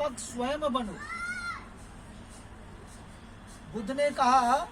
अध्यापक स्वयं बनो। बुद्ध ने कहा,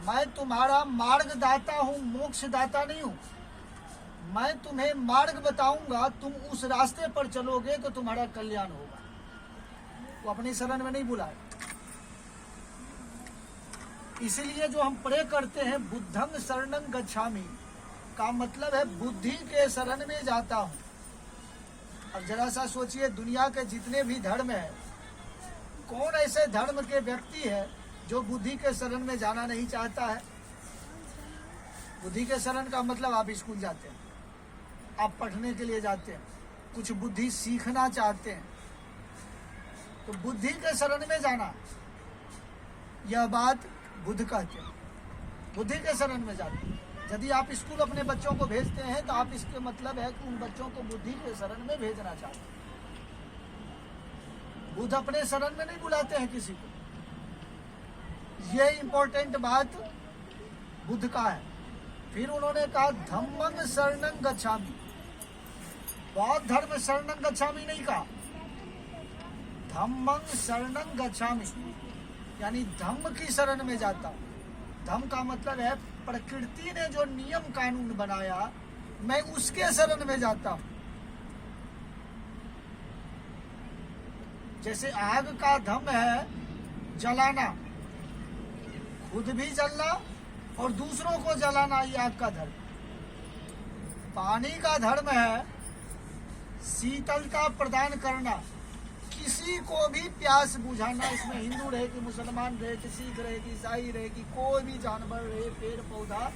मैं तुम्हारा मार्गदाता हूं, मोक्षदाता नहीं हूं। मैं तुम्हें मार्ग बताऊंगा, तुम उस रास्ते पर चलोगे तो तुम्हारा कल्याण होगा। वो अपनी शरण में नहीं बुलाए। इसलिए जो हम प्रे करते हैं बुद्धं शरणं गच्छामि का मतलब है बुद्धि के शरण में जाता हूं। अब जरा सा सोचिए, दुनिया के जितने भी धर्म है, कौन ऐसे धर्म के व्यक्ति है जो बुद्धि के शरण में जाना नहीं चाहता है? बुद्धि के शरण का मतलब आप स्कूल जाते हैं, आप पढ़ने के लिए जाते हैं, कुछ बुद्धि सीखना चाहते हैं, तो बुद्धि के शरण में जाना, यह बात बुद्ध कहते हैं। बुद्धि के शरण में जाते हैं। यदि आप स्कूल अपने बच्चों को भेजते हैं तो आप इसके मतलब है कि उन बच्चों को बुद्धि के शरण में भेजना चाहते हैं। बुद्ध अपने शरण में नहीं बुलाते हैं किसी को। ये इंपॉर्टेंट बात बुद्ध का है। फिर उन्होंने कहा धम्मं शरणं गच्छामि। बौद्ध धर्म शरणं गच्छामि नहीं कहा, धम्मं शरणं गच्छामि, यानी धम्म की शरण में जाता हूं। धम्म का मतलब है प्रकृति ने जो नियम कानून बनाया, मैं उसके शरण में जाता हूं। जैसे आग का धम्म है जलाना, खुद भी जलना और दूसरों को जलाना, ये आग का धर्म। पानी का धर्म है शीतलता प्रदान करना, किसी को भी प्यास बुझाना। इसमें हिंदू रहे कि मुसलमान रहे कि सिख रहे कि ईसाई रहे कि कोई भी जानवर रहे, पेड़ पौधा,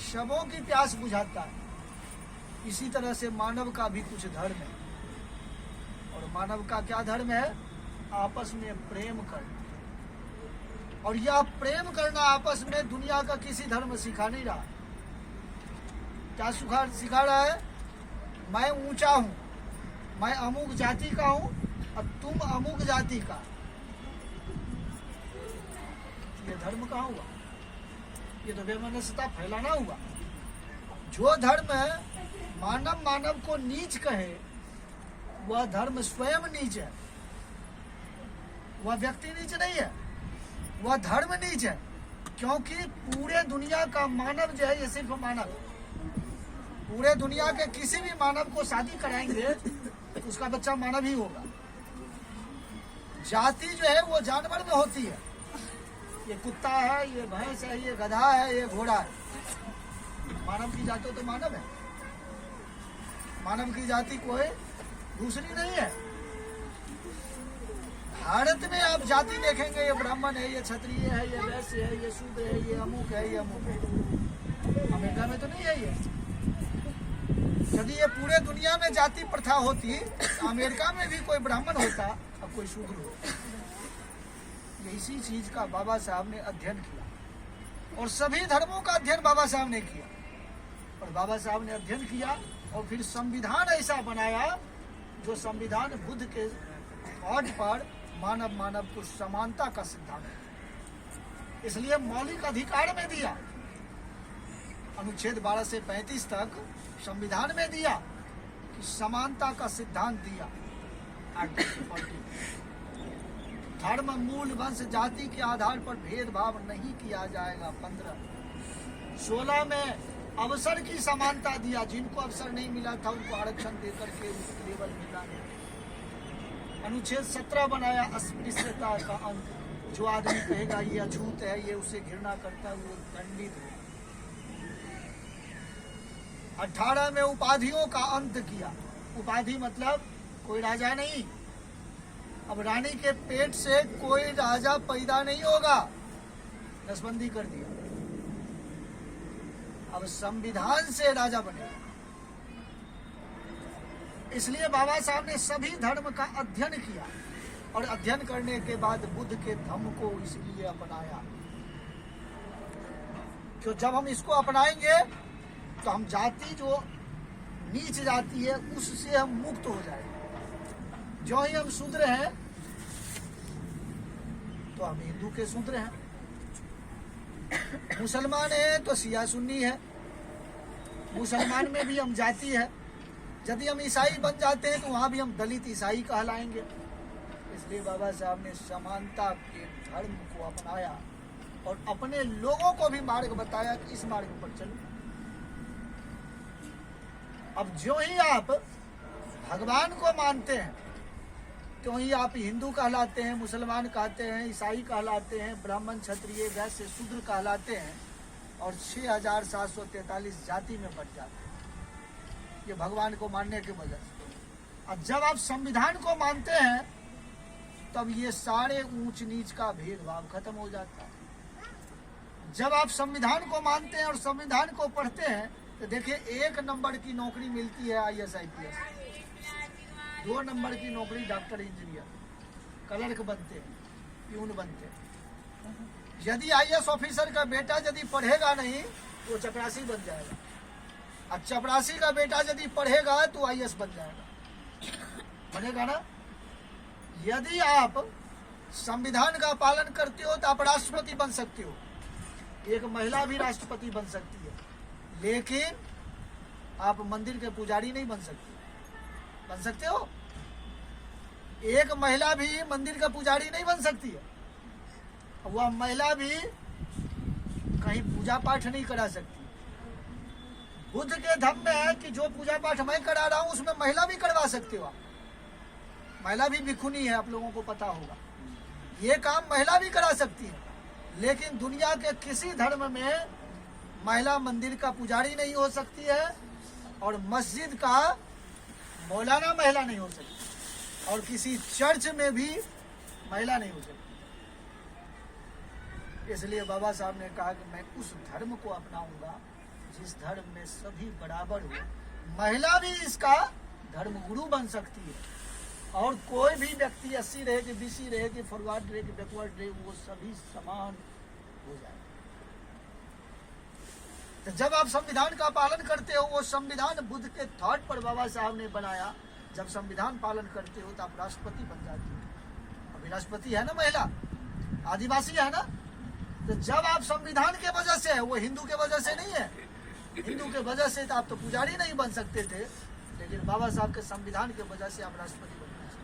सबों की प्यास बुझाता है। इसी तरह से मानव का भी कुछ धर्म है। और मानव का क्या धर्म है? आपस में प्रेम करना। और यह प्रेम करना आपस में दुनिया का किसी धर्म सिखा नहीं रहा। क्या सिखा रहा है? मैं ऊंचा हूं, मैं अमुक जाति का हूं और तुम अमुक जाति का। ये धर्म कहाँ हुआ? ये तो वैमनस्यता फैलाना हुआ। जो धर्म मानव को नीच कहे, वह धर्म स्वयं नीच है। वह व्यक्ति नीच नहीं है, वह धर्म नीच है। क्योंकि पूरे दुनिया का मानव जो है, ये सिर्फ मानव, पूरे दुनिया के किसी भी मानव को शादी कराएंगे उसका बच्चा मानव ही होगा। जाति जो है वो जानवर में होती है। ये कुत्ता है, ये भैंस है, ये गधा है, ये घोड़ा है। मानव की जाति तो मानव है। मानव की जाति कोई दूसरी नहीं है। भारत में आप जाति देखेंगे, ये ब्राह्मण है, ये क्षत्रिय है, ये वैश्य है, ये शूद्र है, ये अमुक है, ये अमुक है। अमेरिका में तो नहीं है ये। यदि ये पूरे दुनिया में जाति प्रथा होती तो अमेरिका में भी कोई ब्राह्मण होता और कोई शूद्र होता। इसी चीज का बाबा साहब ने अध्ययन किया और सभी धर्मों का अध्ययन बाबा साहब ने किया। और बाबा साहब ने अध्ययन किया और फिर संविधान ऐसा बनाया जो संविधान बुद्ध के तौर पर मानव को समानता का सिद्धांत है। इसलिए मौलिक अधिकार में दिया, अनुच्छेद 12 से 35 तक संविधान में दिया कि समानता का सिद्धांत दिया। धर्म, मूल, वंश, जाति के आधार पर भेदभाव नहीं किया जाएगा। 16 में अवसर की समानता दिया। जिनको अवसर नहीं मिला था उनको आरक्षण देकर के उस लेवल मिला। अनुच्छेद 17 बनाया अस्पृश्यता का अंत। जो आदमी कहेगा ये अछूत है, ये उसे घृणा करता है, वो दंडित है। 18 में उपाधियों का अंत किया। उपाधि मतलब कोई राजा नहीं। अब रानी के पेट से कोई राजा पैदा नहीं होगा, नसबंदी कर दिया। अब संविधान से राजा बनेगा। इसलिए बाबा साहब ने सभी धर्म का अध्ययन किया और अध्ययन करने के बाद बुद्ध के धम्म को इसलिए अपनाया। क्यों? जब हम इसको अपनाएंगे तो हम जाति जो नीच जाती है उससे हम मुक्त हो जाएंगे। जो ही हम शूद्र हैं तो हम हिंदू के शूद्र हैं, मुसलमान है तो शिया सुन्नी है, मुसलमान में भी हम जाति है। यदि हम ईसाई बन जाते हैं तो वहां भी हम दलित ईसाई कहलाएंगे। इसलिए बाबा साहब ने समानता के धर्म को अपनाया और अपने लोगों को भी मार्ग बताया कि इस मार्ग पर चलो। अब जो ही आप भगवान को मानते हैं तो ही आप हिंदू कहलाते हैं, मुसलमान कहते हैं, ईसाई कहलाते हैं, ब्राह्मण, क्षत्रिय, वैश्य, शूद्र कहलाते हैं और 6743 जाति में बट जाते हैं, ये भगवान को मानने की वजह से। अब जब आप संविधान को मानते हैं तब ये सारे ऊंच नीच का भेदभाव खत्म हो जाता है। जब आप संविधान को मानते हैं और संविधान को पढ़ते हैं तो देखिए 1 नंबर की नौकरी मिलती है IAS IPS, 2 नंबर की नौकरी डॉक्टर, इंजीनियर, क्लर्क बनते हैं, प्यून बनते हैं। यदि IAS ऑफिसर का बेटा यदि पढ़ेगा नहीं तो चपरासी बन जाएगा, और चपरासी का बेटा यदि पढ़ेगा तो IAS बन जाएगा, बनेगा ना। यदि आप संविधान का पालन करते हो तो आप राष्ट्रपति बन सकते हो, एक महिला भी राष्ट्रपति बन सकती है, लेकिन आप मंदिर के पुजारी नहीं बन सकते। बन सकते हो? एक महिला भी मंदिर का पुजारी नहीं बन सकती है, वह महिला भी कहीं पूजा पाठ नहीं करा सकती। बुद्ध के धर्म में है कि जो पूजा पाठ मैं करा रहा हूं उसमें महिला भी करवा सकते हो। महिला भी भिखुनी है, आप लोगों को पता होगा, ये काम महिला भी करा सकती है। लेकिन दुनिया के किसी धर्म में महिला मंदिर का पुजारी नहीं हो सकती है और मस्जिद का मौलाना महिला नहीं हो सकती, और किसी चर्च में भी महिला नहीं हो सकती। इसलिए बाबा साहब ने कहा कि मैं उस धर्म को अपनाऊंगा जिस धर्म में सभी बराबर हो। महिला भी इसका धर्म गुरु बन सकती है, और कोई भी व्यक्ति SC रहे कि BC रहे कि फॉरवर्ड रहे कि बैकवर्ड रहे, वो सभी समान हो जाए। तो जब आप संविधान का पालन करते हो, वो संविधान बुद्ध के थॉट पर बाबा साहब ने बनाया, जब संविधान पालन करते हो तो आप राष्ट्रपति बन जाते हो। अभी राष्ट्रपति है ना महिला, आदिवासी है ना। तो जब आप संविधान के वजह से है, वो हिंदू के वजह से नहीं है। हिंदू के वजह से तो आप तो पुजारी नहीं बन सकते थे, लेकिन बाबा साहब के संविधान के वजह से आप राष्ट्रपति बन सकते।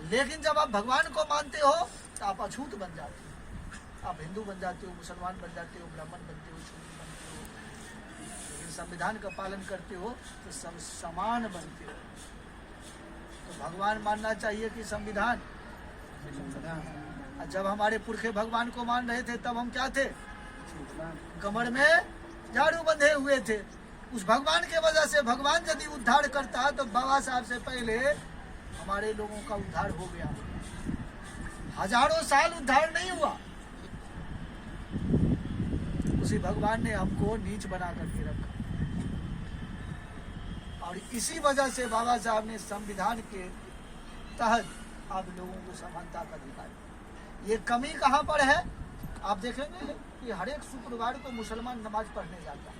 लेकिन जब आप भगवान को मानते हो तो आप अछूत बन जाते हो, आप हिंदू बन जाते हो, मुसलमान बन जाते हो, ब्राह्मण बनते हो, शूद्र बनते हो। लेकिन संविधान का पालन करते हो तो सब समान बनते हो। तो भगवान मानना चाहिए कि संविधान। जब हमारे पुरखे भगवान को मान रहे थे तब हम क्या थे? कमर में झाड़ू बंधे हुए थे। उस भगवान के वजह से भगवान यदि उद्धार करता तो बाबा साहब से पहले हमारे लोगों का उद्धार हो गया। हजारों साल उद्धार नहीं हुआ, उसी भगवान ने हमको नीच बना करके रखा। और इसी वजह से बाबा साहब ने संविधान के तहत आप लोगों को समानता का अधिकार दिया। ये कमी कहाँ पर है? आप देखेंगे कि हर एक शुक्रवार को मुसलमान नमाज पढ़ने जाता है,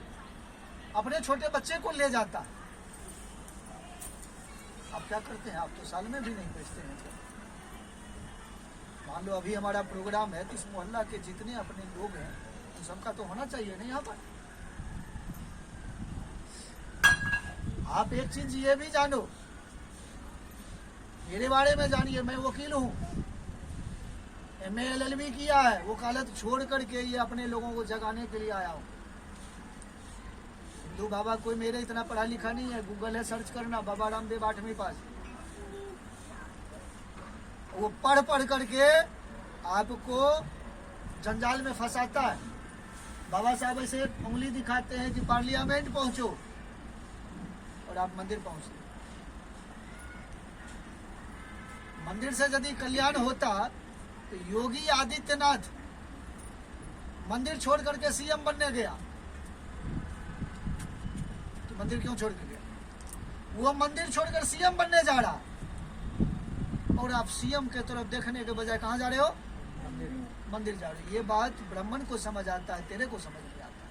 अपने छोटे बच्चे को ले जाता है। आप क्या करते हैं? आप तो साल में भी नहीं भेजते हैं। मान लो अभी हमारा प्रोग्राम है तो इस मोहल्ला के जितने अपने लोग हैं उन सबका तो होना चाहिए नहीं यहाँ पर। आप एक चीज ये भी जानो, मेरे बारे में जानिए, मैं वकील हूँ, MA LLB किया है, वकालत छोड़ करके ये अपने लोगों को जगाने के लिए आया हूँ। हिंदू बाबा कोई मेरे इतना पढ़ा लिखा नहीं है, गूगल है, सर्च करना, बाबा रामदेव 8वीं पास। वो पढ़ पढ़ करके आपको जंजाल में फंसाता है। बाबा साहब ऐसे उंगली दिखाते हैं कि पार्लियामेंट पहुंचो और आप मंदिर पहुंचते। मंदिर से यदि कल्याण होता तो योगी आदित्यनाथ मंदिर छोड़ करके CM बनने गया, तो मंदिर क्यों छोड़ के गया? वो मंदिर छोड़कर CM बनने जा रहा, और आप CM के तरफ देखने के बजाय कहाँ जा रहे हो? मंदिर जा रहे हो। ये बात ब्राह्मण को समझ आता है, तेरे को समझ नहीं आता।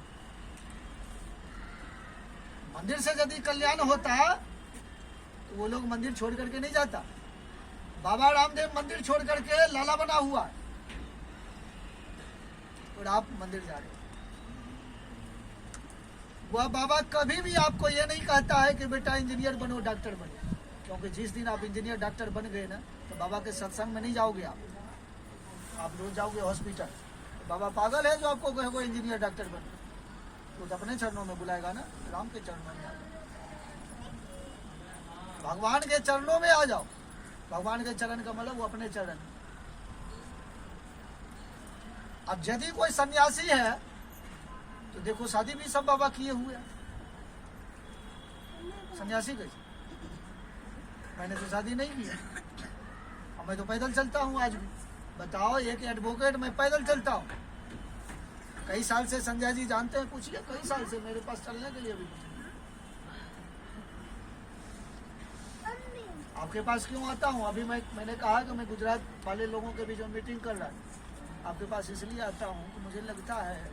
मंदिर से यदि कल्याण होता तो वो लोग मंदिर छोड़ करके नहीं जाता। बाबा रामदेव मंदिर छोड़ करके लाला बना हुआ और आप मंदिर जा रहे हो। वह बाबा कभी भी आपको ये नहीं कहता है कि बेटा इंजीनियर बनो, डॉक्टर बनो। क्योंकि जिस दिन आप इंजीनियर डॉक्टर बन गए ना, तो बाबा के सत्संग में नहीं जाओगे आप रोज जाओगे हॉस्पिटल। तो बाबा पागल है जो आपको कहेगा इंजीनियर डॉक्टर बन, तो अपने चरणों में बुलाएगा ना, राम के चरणों में आ जाओ, भगवान के चरणों में आ जाओ। भगवान के चरण का मतलब वो अपने चरण। अब यदि कोई सन्यासी है तो देखो शादी भी सब बाबा किए हुए हैं। सन्यासी कैसे? मैंने तो शादी नहीं की है, और मैं तो पैदल चलता हूँ आज भी। बताओ, एक एडवोकेट मैं पैदल चलता हूँ। कई साल से संजय जी जानते हैं, पूछिए, कई साल से मेरे पास चलने के लिए भी कुछ नहीं। आपके पास क्यों आता हूँ? अभी मैंने कहा कि मैं गुजरात वाले लोगों के बीच में मीटिंग कर रहा हूँ। आपके पास इसलिए आता हूँ कि मुझे लगता है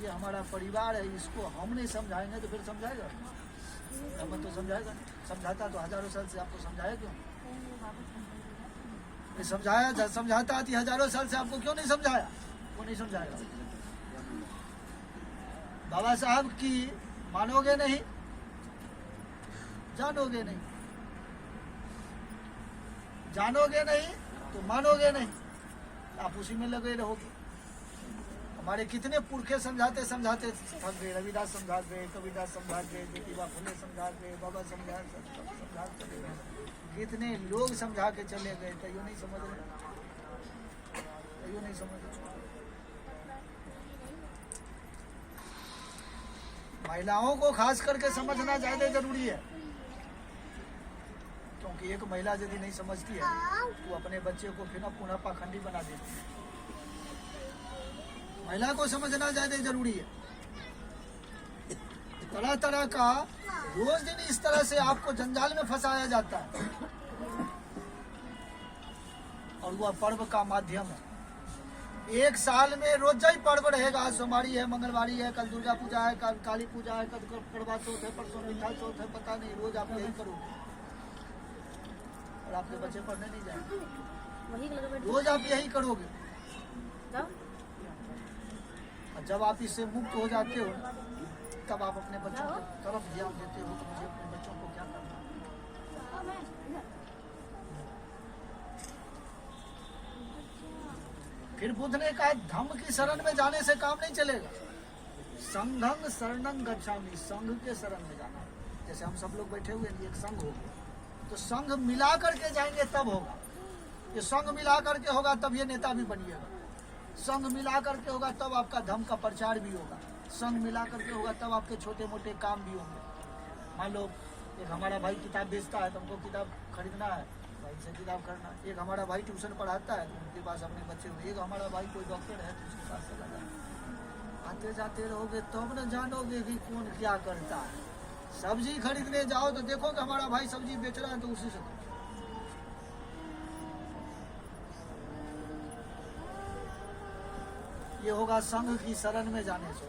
ये हमारा परिवार है, इसको हम नहीं समझाएंगे तो फिर समझाएगा? हम तो समझाएगा नहीं। समझाता तो हजारों साल से, आपको समझाया क्यों? समझाया, समझाता थी हजारों साल से, आपको क्यों नहीं समझाया? वो नहीं समझाएगा। बाबा साहब की मानोगे नहीं, जानोगे नहीं, जानोगे नहीं तो मानोगे नहीं, आप उसी में लगे रहोगे। हमारे कितने पुरखे समझाते समझाते थक गए। रविदास समझा गए, कबीरदास समझा गए, ज्योतिबा फुले समझा गए, बाबा समझा चले गए, कितने लोग समझा के चले गए, तो यूँ नहीं समझ रहे, यूँ नहीं समझ रहे। महिलाओं को खास करके समझना ज्यादा जरूरी है, क्योंकि एक महिला यदि नहीं समझती है तो अपने बच्चे को फिर पुनः पाखंडी बना देती है। महिला को समझना ज्यादा जरूरी है। तरह तरह का रोज दिन इस तरह से आपको जंजाल में फंसाया जाता है, और वह पर्व का माध्यम है। एक साल में रोज ही पर्व रहेगा। आज सोमवारी है, मंगलवारी है, कल दुर्गा पूजा है, कल काली पूजा है, कल करवा चौथ है, परसों मीठा चौथ है, पता नहीं, रोज आप यही करोगे और आपके बच्चे पढ़ने नहीं जाएंगे। रोज आप यही करोगे। जब आप इससे मुक्त हो जाते हो तब आप अपने बच्चों की तरफ ध्यान देते हो कि मुझे अपने बच्चों को क्या करना है। फिर बुद्ध ने कहा धम्म की शरण में जाने से काम नहीं चलेगा। संघं शरणं गच्छामि, संघ के शरण में जाना। जैसे हम सब लोग बैठे हुए एक संघ होगा, तो संघ मिला करके जाएंगे तब होगा। ये संघ मिला करके होगा तब ये नेता भी बनिएगा। संघ मिला करके होगा तब आपका धर्म का प्रचार भी होगा। संघ मिला करके होगा तब आपके छोटे मोटे काम भी होंगे। मान लो एक हमारा भाई किताब बेचता है तो हमको किताब खरीदना है, भाई से किताब करना। एक हमारा भाई ट्यूशन पढ़ाता है तो उनके पास अपने बच्चे हुए। एक हमारा भाई कोई डॉक्टर है तो उसके पास चला जाए। आते जाते रहोगे तब न जानोगे कि कौन क्या करता है। सब्जी खरीदने जाओ तो देखो कि हमारा भाई सब्जी बेच रहा है तो उसी से ये होगा संघ की शरण में जाने से।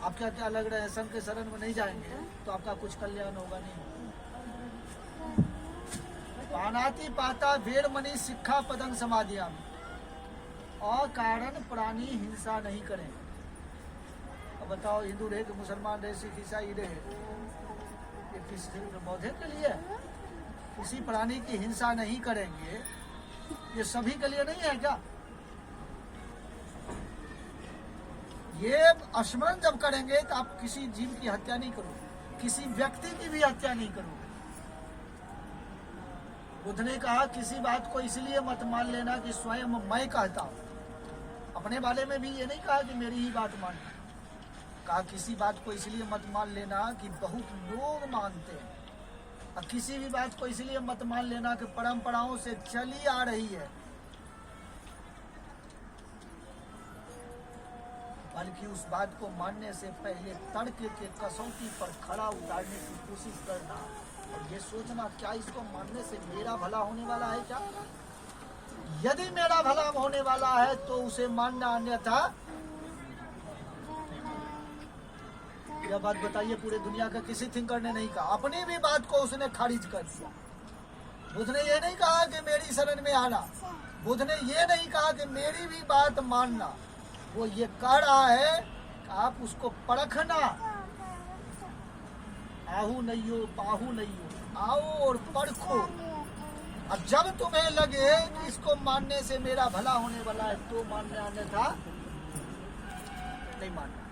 आप क्या क्या लग रहे हैं संघ के शरण में नहीं जाएंगे तो आपका कुछ कल्याण होगा नहीं। पानाति पाता वेर मणि शिक्षा पदंग समाधियाम, अकारण प्राणी हिंसा नहीं करें। अब बताओ, हिंदू रहे कि मुसलमान रहे, सिख ईसाई रहे, ये किसी पौधे के लिए किसी प्राणी की हिंसा नहीं करेंगे, ये सभी के लिए नहीं है क्या? ये स्मरण जब करेंगे तो आप किसी जीव की हत्या नहीं करोगे, किसी व्यक्ति की भी हत्या नहीं करोगे। बुद्ध ने कहा किसी बात को इसलिए मत मान लेना कि स्वयं मैं कहता हूं। अपने बारे में भी ये नहीं कहा कि मेरी ही बात मानना, कहा किसी बात को इसलिए मत मान लेना कि बहुत लोग मानते हैं, और किसी भी बात को इसलिए मत मान लेना कि परंपराओं से चली आ रही है, बल्कि उस बात को मानने से पहले तर्क के कसौटी पर खड़ा उतारने की कोशिश करना और ये सोचना क्या इसको मानने से मेरा भला होने वाला है क्या? यदि मेरा भला होने वाला है तो उसे मानना, अन्यथा यह बात बताइए पूरे दुनिया का किसी थिंकर ने नहीं कहा, अपनी भी बात को उसने खारिज कर दिया। बुद्ध ने ये नहीं कहा कि मेरी शरण में आना, बुद्ध ने ये नहीं कहा कि मेरी भी बात मानना, वो ये कह रहा है कि आप उसको परखना। आहू नहीं हो, बाहू नहीं हो, आओ और परखो। और जब तुम्हें लगे कि इसको मानने से मेरा भला होने वाला है तो मानना, अन्यथा नहीं मानना।